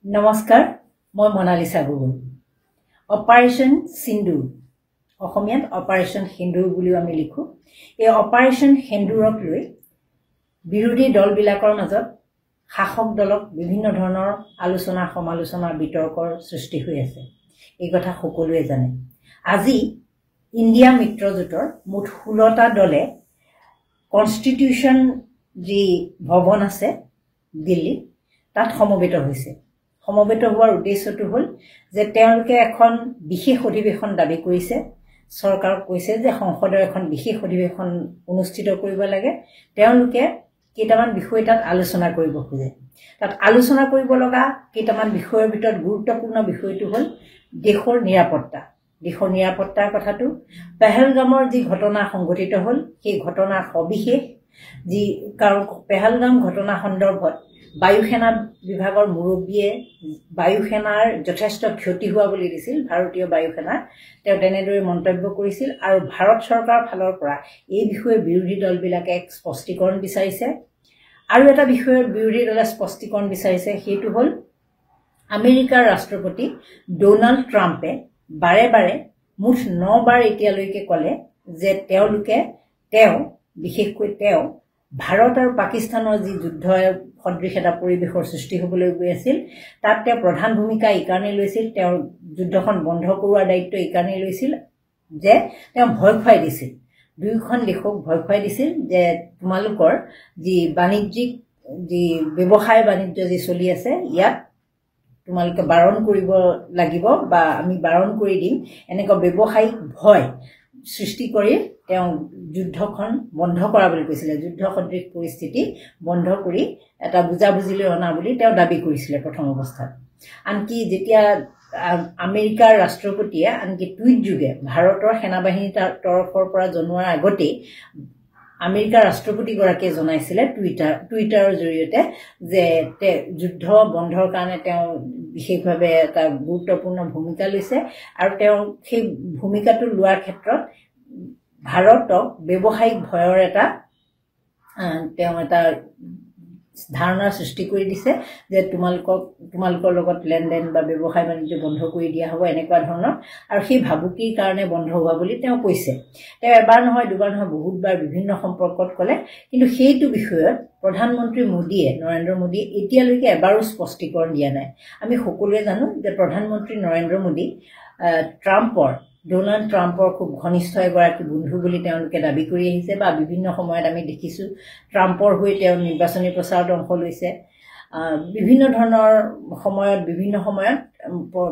নমস্কাৰ মই মনালিসা গগৈ অপাৰেশন সিন্দুৰ অসমীয়াত অপাৰেশন সিন্দুৰ বুলিও আমি লিখো এই অপাৰেশন সিন্দুৰক লৈ বিৰোধী দলবিলাকৰ মাজত শাসক দলক বিভিন্ন ধৰণৰ আলোচনা সমালোচনা বিতৰ্কৰ সৃষ্টি হৈ আছে এই কথা সকলোৱে জানে আজি ইন্ডিয়া মিত্ৰজোঁটৰ মুঠ 16টা দলে কনস্টিটিউশন যি ভৱন আছে দিল্লী তাত সমবেত হৈছে সমবেত হোৱাৰ উদ্দেশ্যটো হ'ল যে তেওঁলোকে এখন বিশেষ অধিৱেশন দাবী কৰিছে চৰকাৰক কৈছে যে সংসদৰ এখন বিশেষ অধিৱেশন অনুষ্ঠিত কৰিব লাগে তেওঁলোকে কেইটামান বিষয় তাত আলোচনা কৰিব খোজে তাত আলোচনা কৰিব লগা কেইটামান বিষয়ৰ ভিতৰত গুৰুত্বপূৰ্ণ বিষয়টো হ'ল দেশৰ নিৰাপত্তাৰ কথাটো পেহেলগামৰ যি ঘটনা সংঘটিত হ'ল সেই ঘটনাৰ সবিশেষ যি কাৰণ পেহেলগাম ঘটনা সন্দৰ্ভত বায়ুসেনা বিভাগৰ মুৰব্বীয়ে বায়ুসেনাৰ যথেষ্ট ক্ষতি হোৱা বুলি দিছিল ভাৰতীয় বায়ুসেনাৰ তেওঁ তেনেদৰে মন্তব্য কৰিছিল আৰু ভাৰত চৰকাৰৰ ফালৰ পৰা এই বিষয়ে বিৰোধী দলবিলাকে এক স্পষ্টীকৰণ বিচাৰিছে আৰু এটা বিষয়ৰ বিৰোধী দলে স্পষ্টীকৰণ বিচাৰিছে সেইটো হ'ল আমেৰিকাৰ ৰাষ্ট্ৰপতি ডোনাল্ড ট্ৰাম্পে বাৰে বাৰে মুঠ 9 বাৰ এতিয়ালৈকে ক'লে যে তেওঁ বিশেষকৈ ভাৰত আৰু পাকিস্তানৰ যি যুদ্ধ সদৃশ এটা পৰিবেশৰ সৃষ্টি হ'বলৈ গৈ আছিল তাত তেওঁ প্ৰধান ভূমিকা ইকাৰণে লৈছিল তেওঁ যুদ্ধখন বন্ধ কৰোৱাৰ দায়িত্ব ইকাৰণে লৈছিল যে তেওঁ ভয় খুৱাই দিছিল দুয়োখন দেশক ভয় খুৱাই দিছিল যে তোমালোকৰ যি বাণিজ্যিক যি ব্যৱসায় বাণিজ্য যি চলি আছে ইয়াত তোমালোকে বাৰণ কৰিব লাগিব বা আমি বাৰণ কৰি দিম এনেকুৱা ব্যৱসায়িক ভয় সৃষ্টি কৰি তেওঁ যুদ্ধখন বন্ধ কৰা বুলি কৈছিল যুদ্ধ সদৃশ পৰিস্থিতি বন্ধ কৰি এটা বুজাবুজিলৈ অনা বুলি তেওঁ দাবী কৰিছিল প্ৰথম অৱস্থাত আনকি যেতিয়া আমেৰিকাৰ ৰাষ্ট্ৰপতিয়ে আনকি টুইট যোগে ভাৰতৰ সেনাবাহিনীৰ তৰফৰ পৰা জনোৱাৰ আগতে আমেৰিকাৰ ৰাষ্ট্ৰপতিগৰাকীয়ে জনাইছিল টুইটাৰৰ জৰিয়তে যে যুদ্ধ বন্ধৰ কাৰণে তেওঁ বিশেষভাৱে এটা গুৰুত্বপূৰ্ণ ভূমিকা লৈছে আৰু তেওঁ সেই ভূমিকাটো লোৱাৰ ক্ষেত্ৰত ভাৰতক ব্যৱসায়িক ভয়ৰ এটা ধাৰণাৰ সৃষ্টি কৰি দিছে যে তোমালোকৰ লগত লেনদেন বা ব্যৱসায় বাণিজ্য বন্ধ কৰি দিয়া হ'ব এনেকুৱা ধৰণৰ আৰু সেই ভাবুকিৰ কাৰণে বন্ধ হোৱা বুলি তেওঁ কৈছে তেওঁ এবাৰ নহয় দুবাৰ নহয় বহুতবাৰ বিভিন্ন সম্পৰ্কত ক'লে কিন্তু সেইটো বিষয়ত প্ৰধানমন্ত্ৰী নৰেন্দ্ৰ মোদীয়ে এতিয়ালৈকে এবাৰো স্পষ্টীকৰণ দিয়া নাই আমি সকলোৱে জানো যে প্ৰধানমন্ত্ৰী নৰেন্দ্ৰ মোদী ডোনাল্ড ট্ৰাম্পৰ খুব ঘনিষ্ঠ এগৰাকী বন্ধু বুলি তেওঁলোকে দাবী কৰি আহিছে বা বিভিন্ন সময়ত আমি দেখিছোঁ ট্ৰাম্পৰ হৈ তেওঁ নিৰ্বাচনী প্ৰচাৰত অংশ লৈছে বিভিন্ন ধৰণৰ সময়ত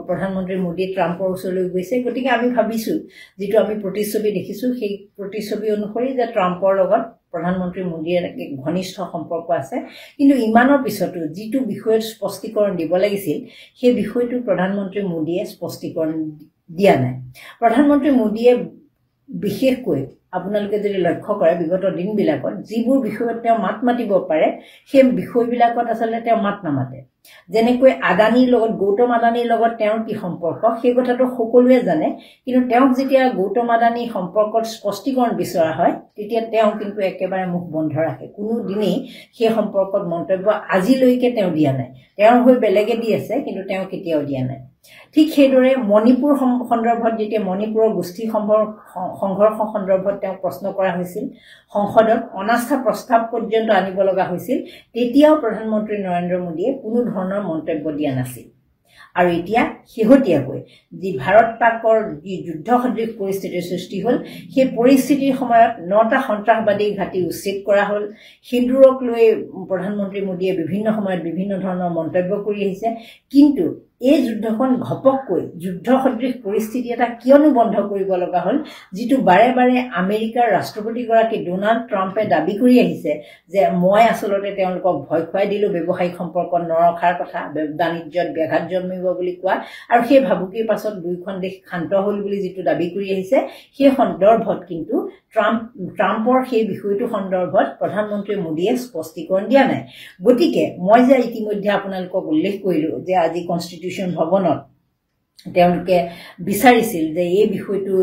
প্ৰধানমন্ত্ৰী মোদী ট্ৰাম্পৰ ওচৰলৈ গৈছে গতিকে আমি ভাবিছোঁ যিটো আমি প্ৰতিচ্ছবি দেখিছোঁ সেই প্ৰতিচ্ছবি অনুসৰি যে ট্ৰাম্পৰ লগত প্ৰধানমন্ত্ৰী মোদীৰ এক ঘনিষ্ঠ সম্পৰ্ক আছে কিন্তু ইমানৰ পিছতো যিটো বিষয়ত স্পষ্টীকৰণ দিব লাগিছিল সেই বিষয়টো প্ৰধানমন্ত্ৰী মোদীয়ে স্পষ্টীকৰণ দিয়া নাই প্ৰধানমন্ত্ৰী মোদীয়ে বিশেষকৈ আপোনালোকে যদি লক্ষ্য কৰে বিগত দিনবিলাকত যিবোৰ বিষয়ত তেওঁ মাত মাতিব পাৰে সেই বিষয়বিলাকত আচলতে তেওঁ মাত নামাতে যেনেকৈ গৌতম আদানীৰ লগত তেওঁৰ কি সম্পৰ্ক সেই কথাটো সকলোৱে জানে কিন্তু তেওঁক যেতিয়া গৌতম আদানী সম্পৰ্কত স্পষ্টীকৰণ বিচৰা হয় তেতিয়া তেওঁ কিন্তু একেবাৰে মুখ বন্ধ ৰাখে কোনো দিনেই সেই সম্পৰ্কত মন্তব্য আজিলৈকে তেওঁ দিয়া নাই তেওঁৰ হৈ বেলেগে দি আছে কিন্তু তেওঁ কেতিয়াও দিয়া নাই ঠিক সেইদৰে মণিপুৰ সন্দৰ্ভত যেতিয়া মণিপুৰৰ গোষ্ঠী সংঘৰ্ষ সন্দৰ্ভত তেওঁ প্ৰশ্ন কৰা হৈছিল সংসদত অনাস্থা প্ৰস্তাৱ পৰ্যন্ত আনিব লগা হৈছিল তেতিয়াও প্ৰধানমন্ত্ৰী নৰেন্দ্ৰ মোদীয়ে কোনো ধৰণৰ মন্তব্য দিয়া নাছিল আৰু এতিয়া শেহতীয়াকৈ যি ভাৰত পাকৰ যি যুদ্ধ সদৃশ পৰিস্থিতিৰ সৃষ্টি হ'ল সেই পৰিস্থিতিৰ সময়ত 9টা সন্ত্ৰাসবাদী ঘাটি উচ্ছেদ কৰা হ'ল সিন্দুৰক লৈ প্ৰধানমন্ত্ৰী মোদীয়ে বিভিন্ন সময়ত বিভিন্ন ধৰণৰ মন্তব্য কৰি আহিছে কিন্তু এই যুদ্ধখন ঘপককৈ যুদ্ধ সদৃশ পৰিস্থিতি এটা কিয়নো বন্ধ কৰিব লগা হ'ল যিটো বাৰে বাৰে আমেৰিকাৰ ৰাষ্ট্ৰপতিগৰাকী ডোনাল্ড ট্ৰাম্পে দাবী কৰি আহিছে যে মই আচলতে তেওঁলোকক ভয় খুৱাই দিলো ব্যৱসায়িক সম্পৰ্ক নৰখাৰ কথা বাণিজ্যত ব্যাঘাত জন্মিব বুলি কোৱা আৰু সেই ভাবুকিৰ পাছত দুইখন দেশ শান্ত হ'ল বুলি যিটো দাবী কৰি আহিছে সেই সন্দৰ্ভত কিন্তু ট্ৰাম্পৰ সেই বিষয়টো সন্দৰ্ভত প্ৰধানমন্ত্ৰী মোদীয়ে স্পষ্টীকৰণ দিয়া নাই গতিকে মই যে ইতিমধ্যে আপোনালোকক উল্লেখ কৰিলো যে আজি কনস্টিটিউশন ভৱনত তেওঁলোকে বিচাৰিছিল যে এই বিষয়টো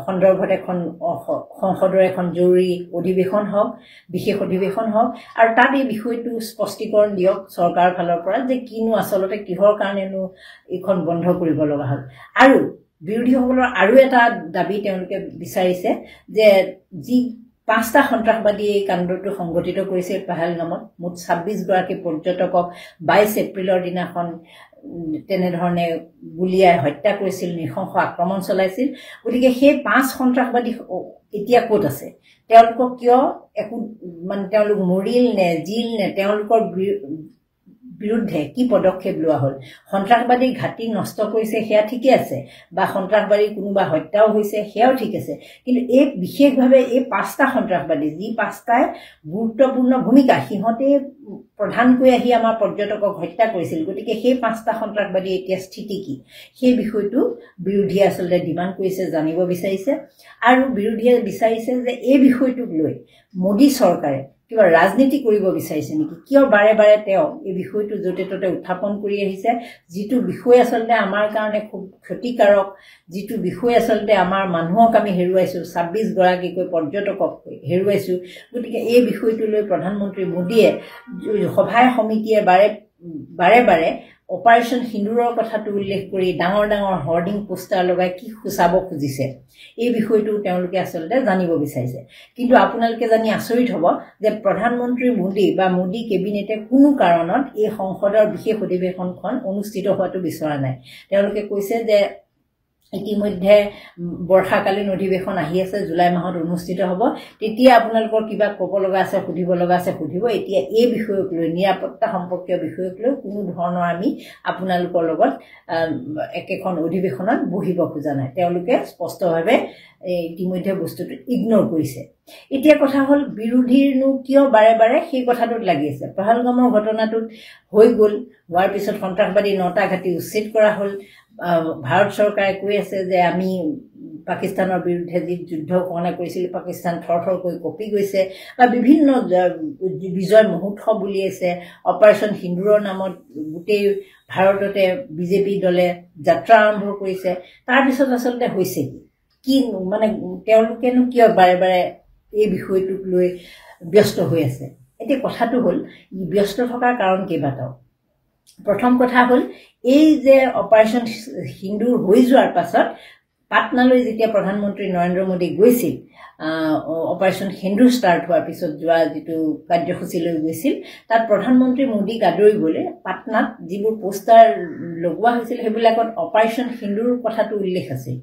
সন্দৰ্ভত এখন সংসদৰ এখন জৰুৰী অধিৱেশন হওক বিশেষ অধিৱেশন হওক আৰু তাত এই বিষয়টো স্পষ্টীকৰণ দিয়ক চৰকাৰৰ ফালৰ পৰা যে কিনো আচলতে কিহৰ কাৰণেনো এইখন বন্ধ কৰিব লগা হ'ল আৰু বিৰোধীসকলৰ আৰু এটা দাবী তেওঁলোকে বিচাৰিছে যে যি 5টা সন্ত্ৰাসবাদী এই কাণ্ডটো সংগঠিত কৰিছিল পাহালগামত মুঠ 26 গৰাকী পৰ্যটকক 22 এপ্ৰিলৰ দিনাখন তেনেধৰণে গুলিয়াই হত্যা কৰিছিল নিশংস আক্ৰমণ চলাইছিল গতিকে সেই 5 সন্ত্ৰাসবাদী এতিয়া ক'ত আছে তেওঁলোকক কিয় একো মানে তেওঁলোক মৰিল নে জিল নে তেওঁলোকৰ বিৰুদ্ধে কি পদক্ষেপ লোৱা হ'ল সন্ত্ৰাসবাদী ঘাটি নষ্ট কৰিছে সেয়া ঠিকই আছে বা সন্ত্ৰাসবাদী কোনোবা হত্যাও হৈছে সেয়াও ঠিক আছে কিন্তু এই বিশেষভাৱে এই 5টা সন্ত্ৰাসবাদী যি 5টাই গুৰুত্বপূৰ্ণ ভূমিকা সিহঁতে প্ৰধানকৈ আহি আমাৰ পৰ্যটকক হত্যা কৰিছিল গতিকে সেই 5টা সন্ত্ৰাসবাদী এতিয়া স্থিতি কি সেই বিষয়টো বিৰোধীয়ে আচলতে ডিমাণ্ড কৰিছে জানিব বিচাৰিছে আৰু বিৰোধীয়ে বিচাৰিছে যে এই বিষয়টোক লৈ মোদী চৰকাৰে কিবা ৰাজনীতি কৰিব বিচাৰিছে নেকি কিয় বাৰে বাৰে তেওঁ এই বিষয়টো জতে ততে উত্থাপন কৰি আহিছে যিটো বিষয় আচলতে আমাৰ কাৰণে খুব ক্ষতিকাৰক যিটো বিষয় আচলতে আমাৰ মানুহক আমি হেৰুৱাইছো 26 গৰাকীকৈ পৰ্যটকক হেৰুৱাইছো গতিকে এই বিষয়টো লৈ প্ৰধানমন্ত্ৰী মোদীয়ে সভাই সমিতিয়ে বাৰে বাৰে অপাৰেশ্যন সিন্দুৰৰ কথাটো উল্লেখ কৰি ডাঙৰ ডাঙৰ হৰ্ডিং পোষ্টাৰ লগাই কি খুচাব খুজিছে এই বিষয়টো তেওঁলোকে আচলতে জানিব বিচাৰিছে কিন্তু আপোনালোকে জানি আচৰিত হ'ব যে প্ৰধানমন্ত্ৰী মোদী বা মোদী কেবিনেটে কোনো কাৰণত এই সংসদৰ বিশেষ অধিৱেশনখন অনুষ্ঠিত হোৱাটো বিচৰা নাই তেওঁলোকে কৈছে যে ইতিমধ্যে বৰ্ষাকালীন অধিৱেশন আহি আছে জুলাই মাহত অনুষ্ঠিত হ'ব তেতিয়া আপোনালোকৰ কিবা ক'ব লগা আছে সুধিব লগা আছে সুধিব এতিয়া এই বিষয়ক লৈ নিৰাপত্তা সম্পৰ্কীয় বিষয়ক লৈ কোনো ধৰণৰ আমি আপোনালোকৰ লগত একেখন অধিৱেশনত বহিব খোজা নাই তেওঁলোকে স্পষ্টভাৱে ইতিমধ্যে বস্তুটো ইগনোৰ কৰিছে এতিয়া কথা হ'ল বিৰোধীৰনো কিয় বাৰে বাৰে সেই কথাটোত লাগি আছে পাহালগামৰ ঘটনাটোত হৈ গ'ল হোৱাৰ পিছত সন্ত্ৰাসবাদী 9টা ঘাটি উচ্ছেদ কৰা হ'ল ভাৰত চৰকাৰে কৈ আছে যে আমি পাকিস্তানৰ বিৰুদ্ধে যি যুদ্ধ ঘোষণা কৰিছিল পাকিস্তান থৰথৰকৈ কপি গৈছে বা বিভিন্ন বিজয় মহোৎসৱ বুলিছে অপাৰেশ্যন সিন্দুৰৰ নামত গোটেই ভাৰততে বিজেপি দলে যাত্ৰা আৰম্ভ কৰিছে তাৰ পিছত আচলতে হৈছে কি মানে তেওঁলোকেনো কিয় বাৰে বাৰে এই বিষয়টোক লৈ ব্যস্ত হৈ আছে এতিয়া কথাটো হ'ল ব্যস্ত থকাৰ কাৰণ কেইবাটাও প্ৰথম কথা হ'ল এই যে অপাৰেশ্যন সিন্দুৰ হৈ যোৱাৰ পাছত পাটনালৈ যেতিয়া প্ৰধানমন্ত্ৰী নৰেন্দ্ৰ মোদী গৈছিল অপাৰেশ্যন সিন্দুৰ ষ্টাৰ্ট হোৱাৰ পিছত যোৱা যিটো কাৰ্যসূচীলৈ গৈছিল তাত প্ৰধানমন্ত্ৰী মোদীক আদৰিবলৈ পাটনাত যিবোৰ পোষ্টাৰ লগোৱা হৈছিল সেইবিলাকত অপাৰেশ্যন সিন্দুৰ কথাটো উল্লেখ আছিল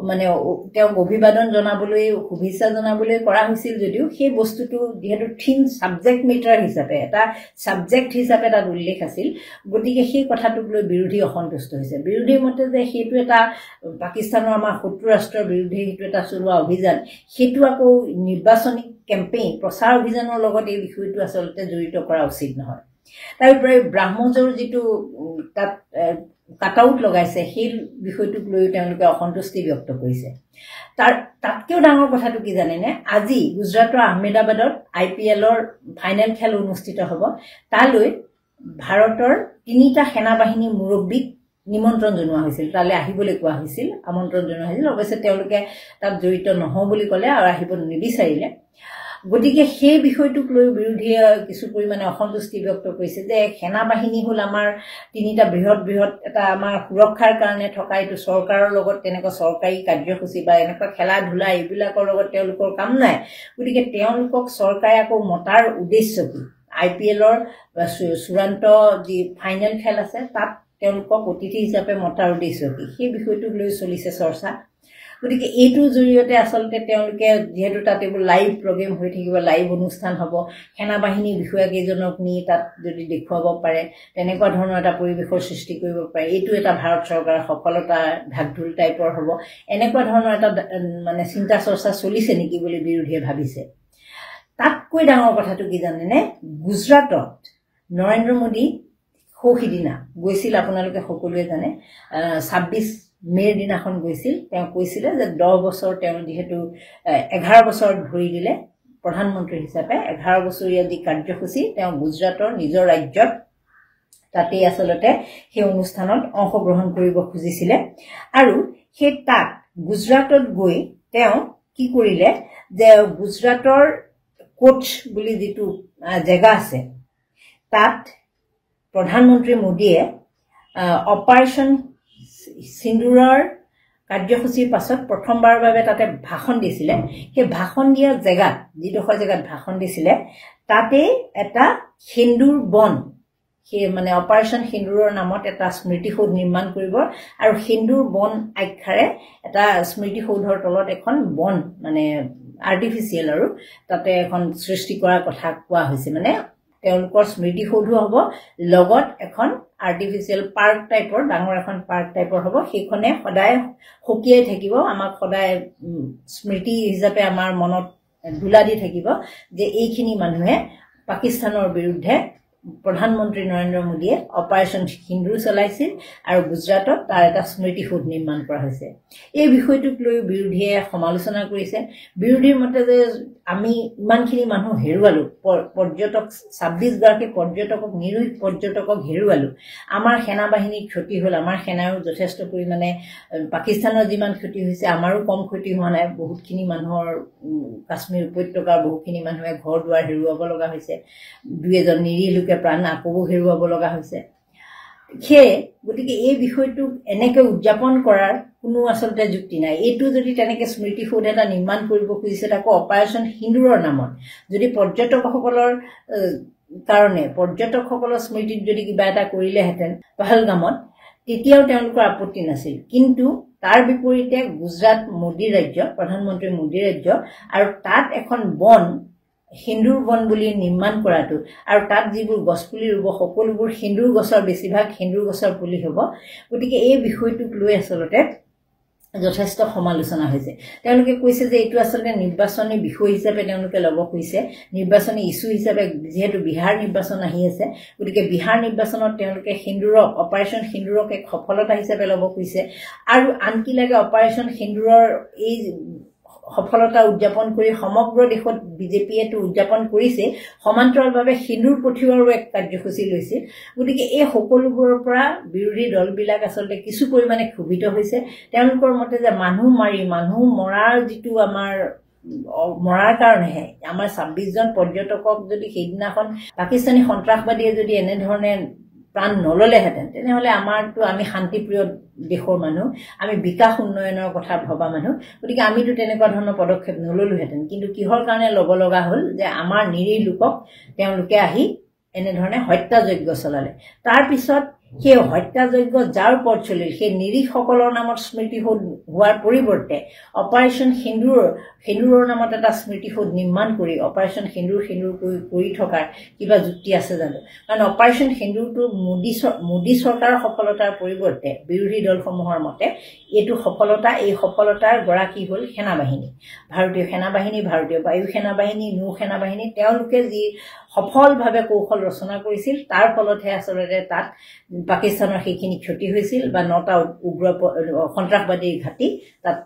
মানে তেওঁ অভিবাদন জনাবলৈ শুভেচ্ছা জনাবলৈ কৰা হৈছিল যদিও সেই বস্তুটো যেহেতু থিম সাবজেক্ট মেটাৰ হিচাপে এটা সাবজেক্ট হিচাপে তাত উল্লেখ আছিল গতিকে সেই কথাটোক লৈ বিৰোধী অসন্তুষ্ট হৈছে বিৰোধীৰ মতে যে সেইটো এটা পাকিস্তানৰ আমাৰ শত্ৰু ৰাষ্ট্ৰৰ বিৰুদ্ধে সেইটো এটা চলোৱা অভিযান সেইটো আকৌ নিৰ্বাচনী কেম্পেইন প্ৰচাৰ অভিযানৰ লগত এই বিষয়টো আচলতে জড়িত কৰা উচিত নহয় তাৰোপৰি ব্ৰাহ্মণৰ যিটো তাত কাটআউট লগাইছে সেই বিষয়টোক লৈ তেওঁলোকে অসন্তুষ্টি ব্যক্ত কৰিছে তাতকেও ডাঙৰ কথাটো কি জানেনে আজি গুজৰাটৰ আহমেদাবাদত IPLৰ ফাইনেল খেল অনুষ্ঠিত হ'ব তালৈ ভাৰতৰ 3টা সেনাবাহিনী মুৰব্বীক নিমন্ত্ৰণ জনোৱা হৈছিল তালৈ আহিবলৈ কোৱা হৈছিল আমন্ত্ৰণ জনোৱা হৈছিল অৱশ্যে তেওঁলোকে তাত জড়িত নহওঁ বুলি ক'লে আৰু আহিব নিবিচাৰিলে গতিকে সেই বিষয়টোক লৈ বিৰোধীয়ে কিছু পৰিমাণে অসন্তুষ্টি ব্যক্ত কৰিছে যে সেনাবাহিনী হ'ল আমাৰ 3টা বৃহৎ এটা আমাৰ সুৰক্ষাৰ কাৰণে থকা এইটো চৰকাৰৰ লগত তেনেকুৱা চৰকাৰী কাৰ্যসূচী বা এনেকুৱা খেলা ধুলা এইবিলাকৰ লগত তেওঁলোকৰ কাম নাই গতিকে তেওঁলোকক চৰকাৰে আকৌ মতাৰ উদ্দেশ্য কি IPLৰ চূড়ান্ত যি ফাইনেল খেল আছে তাত তেওঁলোকক অতিথি হিচাপে মতাৰ উদ্দেশ্য কি সেই বিষয়টোক লৈ চলিছে চৰ্চা গতিকে এইটোৰ জৰিয়তে আচলতে তেওঁলোকে যেহেতু তাত এইবোৰ লাইভ প্ৰগ্ৰেম হৈ থাকিব লাইভ অনুষ্ঠান হ'ব সেনাবাহিনী বিষয়াকেইজনক নি তাত যদি দেখুৱাব পাৰে তেনেকুৱা ধৰণৰ এটা পৰিৱেশৰ সৃষ্টি কৰিব পাৰে এইটো এটা ভাৰত চৰকাৰৰ সফলতা ঢাকঢোল টাইপৰ হ'ব এনেকুৱা ধৰণৰ এটা মানে চিন্তা চৰ্চা চলিছে নেকি বুলি বিৰোধীয়ে ভাবিছে তাতকৈ ডাঙৰ কথাটো কি জানেনে গুজৰাটত নৰেন্দ্ৰ মোদী খোখিদিনা গৈছিল আপোনালোকে সকলোৱে জানে 26 মেৰ দিনাখন গৈছিল তেওঁ কৈছিল যে 10 বছৰ তেওঁ যেহেতু 11 বছৰ ধৰি দিলে প্ৰধানমন্ত্ৰী হিচাপে 11 বছৰীয়া যি কাৰ্যসূচী তেওঁ গুজৰাটৰ নিজৰ ৰাজ্যত তাতেই আসলতে সেই অনুষ্ঠানত অংশগ্ৰহণ কৰিব খুজিছিলে আৰু সেই তাত গুজৰাটত গৈ তেওঁ কি কৰিলে যে গুজৰাটৰ কোচ বুলি যেটো জায়গা আছে তাত প্ৰধানমন্ত্ৰী মোদীয়ে অপাৰেশন সিন্দুৰৰ কাৰ্যসূচীৰ পাছত প্ৰথমবাৰৰ বাবে তাতে ভাষণ দিছিলে সেই ভাষণ দিয়া জায়গাত যিডোখৰ জায়গাত ভাষণ দিছিলে তাতে এটা সিন্দুৰ বন সেই মানে অপাৰেশন সিন্দুৰৰ নামত এটা স্মৃতিসৌধ নিৰ্মাণ কৰিব আৰু সিন্দুৰ বন আখ্যাৰে এটা স্মৃতিসৌধৰ তলত এখন বন মানে আৰ্টিফিচিয়েল আৰু তাতে এখন সৃষ্টি কৰাৰ কথা কোৱা হৈছে মানে তেওঁলোকৰ স্মৃতিসৌধ হ'ব লগত এখন আৰ্টিফিচিয়েল পাৰ্ক টাইপৰ ডাঙৰ এখন পাৰ্ক টাইপৰ হ'ব সেইখনে সদায় হকিয়াই থাকিব আমাক সদায় স্মৃতি হিচাপে আমাৰ মনত দুলা দি থাকিব যে এইখিনি মানুহে পাকিস্তানৰ বিৰুদ্ধে প্ৰধানমন্ত্ৰী নৰেন্দ্ৰ মোদীয়ে অপাৰেশন সিন্দুৰ চলাইছিল আৰু গুজৰাটত তাৰ এটা স্মৃতিসৌধ নিৰ্মাণ কৰা হৈছে এই বিষয়টোক লৈ বিৰোধীয়ে সমালোচনা কৰিছে বিৰোধীৰ মতে যে আমি ইমানখিনি মানুহ হেৰুৱালো পৰ্যটক 26 গৰাকী পৰ্যটকক নিৰুহ পৰ্যটকক হেৰুৱালো আমাৰ সেনা বাহিনীৰ ক্ষতি হ'ল আমাৰ সেনাৰো যথেষ্ট পৰিমাণে পাকিস্তানৰ যিমান ক্ষতি হৈছে আমাৰো কম ক্ষতি হোৱা নাই বহুতখিনি মানুহৰ কাশ্মীৰ উপত্যকাৰ বহুখিনি মানুহে ঘৰ দুৱাৰ হেৰুৱাব লগা হৈছে দুই এজন নিৰীহ লোকে প্ৰাণ আকৌ হেৰুৱাব লগা হৈছে সেই গতিকে এই বিষয়টো এনেকৈ উদযাপন কৰাৰ কোনো আসলতে যুক্তি নাই এইটো যদি তেনেকৈ স্মৃতিসৌধ এটা নিৰ্মাণ কৰিব খুজিছে তাকো অপাৰেশন সিন্দুৰৰ নামত যদি পৰ্যটকসকলৰ কাৰণে পৰ্যটকসকলৰ স্মৃতিত যদি কিবা এটা কৰিলেহেঁতেন পহলগামত তেতিয়াও তেওঁলোকৰ আপত্তি নাছিল কিন্তু তাৰ বিপৰীতে গুজৰাট মোদী ৰাজ্য প্ৰধানমন্ত্ৰী মোদী ৰাজ্য আৰু তাত এখন বন সিন্দুৰ বন বুলি নিৰ্মাণ কৰাটো আৰু তাত যিবোৰ গছপুলি ৰুব সকলোবোৰ সিন্দুৰ গছৰ বেছিভাগ সিন্দুৰ গছৰ পুলি হ'ব গতিকে এই বিষয়টোক লৈ আসলতে যথেষ্ট সমালোচনা হৈছে তেওঁলোকে কৈছে যে এইটো আসলতে নিৰ্বাচনী বিষয় হিচাপে তেওঁলোকে ল'ব খুজিছে নিৰ্বাচনী ইস্যু হিচাপে যেহেতু বিহাৰ নিৰ্বাচন আহি আছে গতিকে বিহাৰ নিৰ্বাচনত তেওঁলোকে সিন্দুৰক অপাৰেশন সিন্দুৰক এক সফলতা হিচাপে ল'ব খুজিছে আৰু আনকি লাগে অপাৰেশন সিন্দুৰৰ এই সফলতা উদযাপন কৰি সমগ্ৰ দেশত বিজেপিয়েটো উদযাপন কৰিছে সমান্তৰালভাৱে সিন্দুৰ পঠিওৱাৰো এক কাৰ্যসূচী লৈছে গতিকে এই সকলোবোৰৰ পৰা বিৰোধী দলবিলাক আসলতে কিছু পৰিমাণে ক্ষোভিত হৈছে তেওঁলোকৰ মতে যে মানুহ মৰাৰ যিটো আমাৰ মৰাৰ কাৰণেহে আমাৰ 26 জন পৰ্যটকক যদি সেইদিনাখন পাকিস্তানী সন্ত্ৰাসবাদীয়ে যদি এনে ধৰণে প্ৰাণ নললেহেঁতেন তেনেহলে আমাৰটো আমি শান্তিপ্ৰিয় দেশৰ মানুহ আমি বিকাশ উন্নয়নৰ কথা ভবা মানুহ গতিকে আমিতো তেনেকুৱা ধৰণৰ পদক্ষেপ নললোহেঁতেন কিন্তু কিহৰ কাৰণে ল'ব লগা হ'ল যে আমাৰ নিৰীহ লোকক তেওঁলোকে আহি এনে ধৰণে হত্যাযজ্ঞ চলালে তাৰ পিছত সেই হত্যাযজ্ঞ যাৰ ওপৰত চলিল সেই নিৰীহসকলৰ নামত স্মৃতিসৌধ হোৱাৰ পৰিৱৰ্তে অপাৰেশন সিন্দুৰৰ নামত এটা স্মৃতিসৌধ নিৰ্মাণ কৰি অপাৰেশন সিন্দুৰ কৰি থকাৰ কিবা যুক্তি আছে জানো কাৰণ অপাৰেশন সিন্দুৰটো মোদী চৰকাৰৰ সফলতাৰ পৰিৱৰ্তে বিৰোধী দলসমূহৰ মতে এইটো সফলতা এই সফলতাৰ গৰাকী হ'ল সেনাবাহিনী ভাৰতীয় সেনাবাহিনী ভাৰতীয় বায়ু সেনাবাহিনী নৌ সেনাবাহিনী তেওঁলোকে যি সফলভাৱে কৌশল ৰচনা কৰিছিল তাৰ ফলতহে আসলতে তাত পাকিস্তানৰ সেইখিনি ক্ষতি হৈছিল বা 9টা উগ্ৰ সন্ত্ৰাসবাদীৰ ঘাটি তাত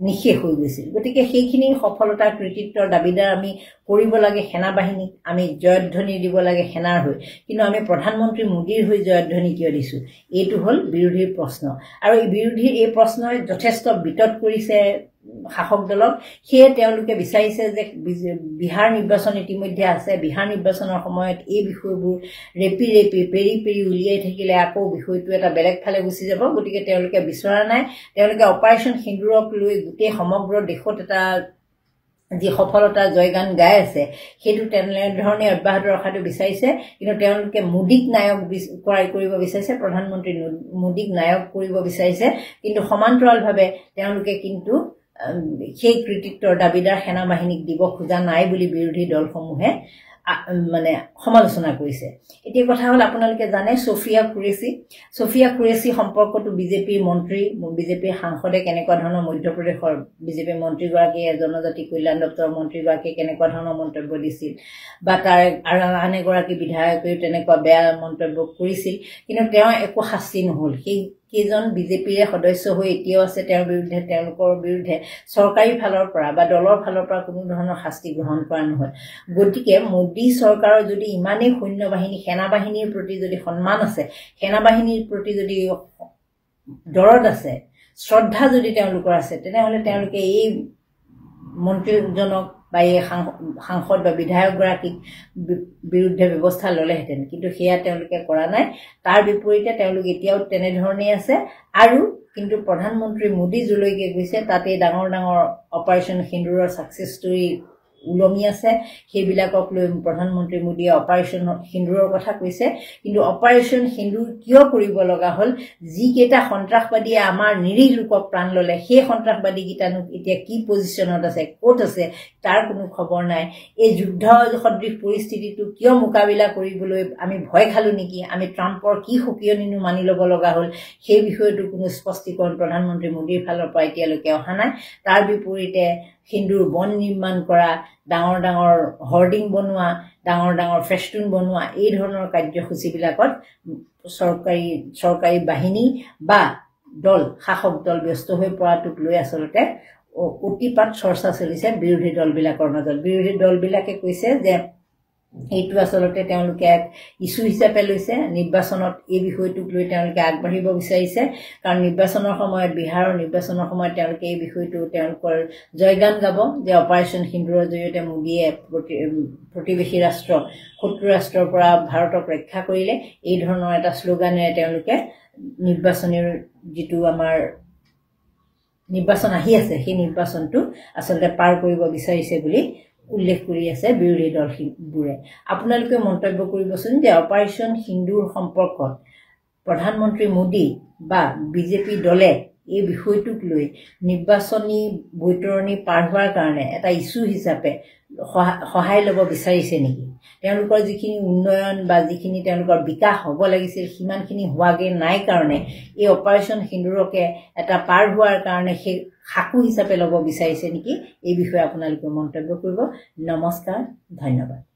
নিশেষ হৈ গৈছিল গতিকে সেইখিনি সফলতাৰ কৃতিত্বৰ দাবিদাৰ আমি কৰিব লাগে সেনাবাহিনীক আমি জয়ধ্বনি দিব লাগে সেনাৰ হৈ কিন্তু আমি প্ৰধানমন্ত্ৰী মোদীৰ হৈ জয়ধ্বনি কিয় দিছো এইটো হ'ল বিৰোধীৰ প্ৰশ্ন আৰু এই বিৰোধীৰ এই প্ৰশ্নই যথেষ্ট বিতত কৰিছে শাসক দলক সেয়ে তেওঁলোকে বিচাৰিছে যে বিহাৰ নিৰ্বাচন ইতিমধ্যে আছে বিহাৰ নিৰ্বাচনৰ সময়ত এই বিষয়বোৰ পেৰি উলিয়াই থাকিলে আকৌ বিষয়টো এটা বেলেগ ফালে গুচি যাব গতিকে তেওঁলোকে বিচৰা নাই তেওঁলোকে অপাৰেশন সিন্দুৰক লৈ গোটেই সমগ্ৰ দেশত এটা যি সফলতা জয়গান গাই আছে সেইটো তেনেধৰণে অব্যাহত ৰখাটো বিচাৰিছে কিন্তু তেওঁলোকে মোদীক নায়ক কৰিব বিচাৰিছে প্ৰধানমন্ত্ৰী মোদীক নায়ক কৰিব বিচাৰিছে কিন্তু সমান্তৰালভাৱে তেওঁলোকে কিন্তু সেই কৃতিত্বৰ দাবিদাৰ সেনাবাহিনীক দিব খোজা নাই বুলি বিৰোধী দলসমূহে মানে সমালোচনা কৰিছে এতিয়া কথা হ'ল আপোনালোকে জানে সোফিয়া কুৰেশী সম্পৰ্কটো বিজেপিৰ মন্ত্ৰী বিজেপিৰ সাংসদে কেনেকুৱা ধৰণৰ মধ্যপ্ৰদেশৰ বিজেপি মন্ত্ৰীগৰাকী জনজাতি কল্যাণ দপ্তৰৰ মন্ত্ৰীগৰাকী কেনেকুৱা ধৰণৰ মন্তব্য দিছিল বা তাৰ আন এগৰাকী বিধায়কেও তেনেকুৱা বেয়া মন্তব্য কৰিছিল কিন্তু তেওঁ একো শাস্তি নহল সেই কেইজন বিজেপিৰে সদস্য হৈ এতিয়াও আছে তেওঁৰ বিৰুদ্ধে তেওঁলোকৰ বিৰুদ্ধে চৰকাৰী ফালৰ পৰা বা দলৰ ফালৰ পৰা কোনো ধৰণৰ শাস্তি গ্ৰহণ কৰা নহয় গতিকে মোদী চৰকাৰৰ যদি ইমানেই সৈন্যবাহিনী সেনাবাহিনীৰ প্ৰতি যদি সন্মান আছে সেনাবাহিনীৰ প্ৰতি যদি দৰদ আছে শ্ৰদ্ধা যদি তেওঁলোকৰ আছে তেনেহলে তেওঁলোকে এই মন্ত্ৰীজনক বা এই সাংসদ বা বিধায়ক গৰাকীক বিৰুদ্ধে ব্যৱস্থা ললেহেঁতেন কিন্তু সেয়া তেওঁলোকে কৰা নাই তাৰ বিপৰীতে তেওঁলোক এতিয়াও তেনে ধৰণেই আছে আৰু কিন্তু প্ৰধানমন্ত্ৰী মোদী জলৈকে গৈছে তাতে ডাঙৰ ডাঙৰ অপাৰেশ্যন সিন্দুৰৰ সাকসেস ষ্টৰী উলমি আছে সেইবিলাকক লৈ প্ৰধানমন্ত্ৰী মোদীয়ে অপাৰেশ্যন সিন্দুৰৰ কথা কৈছে কিন্তু অপাৰেশ্যন সিন্দুৰ কিয় কৰিব লগা হল যি কেটা সন্ত্ৰাসবাদীয়ে আমাৰ নিৰীহ লোকক প্ৰাণ ললে সেই সন্ত্ৰাসবাদী কিটানো এতিয়া কি পজিশনত আছে ক'ত আছে তাৰ কোনো খবৰ নাই এই যুদ্ধ সদৃশ পৰিস্থিতিটো কিয় মোকাবিলা কৰিবলৈ আমি ভয় খালো নেকি আমি ট্ৰাম্পৰ কি সকিয়নিনো মানি ল'ব লগা হল সেই বিষয়টো কোনো স্পষ্টীকৰণ প্ৰধানমন্ত্ৰী মোদীৰ ফালৰ পৰা এতিয়ালৈকে অহা নাই তাৰ বিপৰীতে হিন্দুৰ বন নিৰ্মাণ কৰা ডাঙৰ ডাঙৰ হৰ্ডিং বনোৱা ডাঙৰ ডাঙৰ ফেস্টুন বনোৱা এই ধৰণৰ কাৰ্যসূচীবিলাকত চৰকাৰী বাহিনী বা দল শাসক দল ব্যস্ত হৈ পৰাটোক লৈ আচলতে অতিপাত চৰ্চা চলিছে বিৰোধী দলবিলাকৰ মাজত বিৰোধী দলবিলাকে কৈছে যে এইটো আচলতে তেওঁলোকে এক ইস্যু হিচাপে লৈছে নিৰ্বাচনত এই বিষয়টোক লৈ তেওঁলোকে আগবাঢ়িব বিচাৰিছে কাৰণ নিৰ্বাচনৰ সময়ত বিহাৰৰ নিৰ্বাচনৰ সময়ত তেওঁলোকে এই বিষয়টো তেওঁলোকৰ জয়গান গাব যে অপাৰেশ্যন সিন্দুৰৰ জৰিয়তে মোদীয়ে প্ৰতিবেশী ৰাষ্ট্ৰ শত্ৰু ৰাষ্ট্ৰৰ পৰা ভাৰতক ৰক্ষা কৰিলে এই ধৰণৰ এটা শ্লোগানেৰে তেওঁলোকে নিৰ্বাচনৰ যিটো আমাৰ নিৰ্বাচন আহি আছে সেই নিৰ্বাচনটো আচলতে পাৰ কৰিব বিচাৰিছে বুলি উল্লেখ কৰি আছে বিৰোধী দলবোৰে আপোনালোকে মন্তব্য কৰিবচোন যে অপাৰেশ্যন সিন্দুৰ সম্পৰ্কত প্ৰধানমন্ত্ৰী মোদী বা বিজেপি দলে এই বিষয়টোক লৈ নিৰ্বাচনী বৈতৰণি পাৰ হোৱাৰ কাৰণে এটা ইস্যু হিচাপে সহায় ল'ব বিচাৰিছে নেকি তেওঁলোকৰ যিখিনি উন্নয়ন বা যিখিনি তেওঁলোকৰ বিকাশ হ'ব লাগিছিল সিমানখিনি হোৱাগে নাই কাৰণে এই অপাৰেশ্যন সিন্দুৰকে এটা পাৰ হোৱাৰ কাৰণে সেই সাকু হিচাপে ল'ব বিচাৰিছে নেকি এই বিষয়ে আপোনালোকে মন্তব্য কৰিব নমস্কাৰ ধন্যবাদ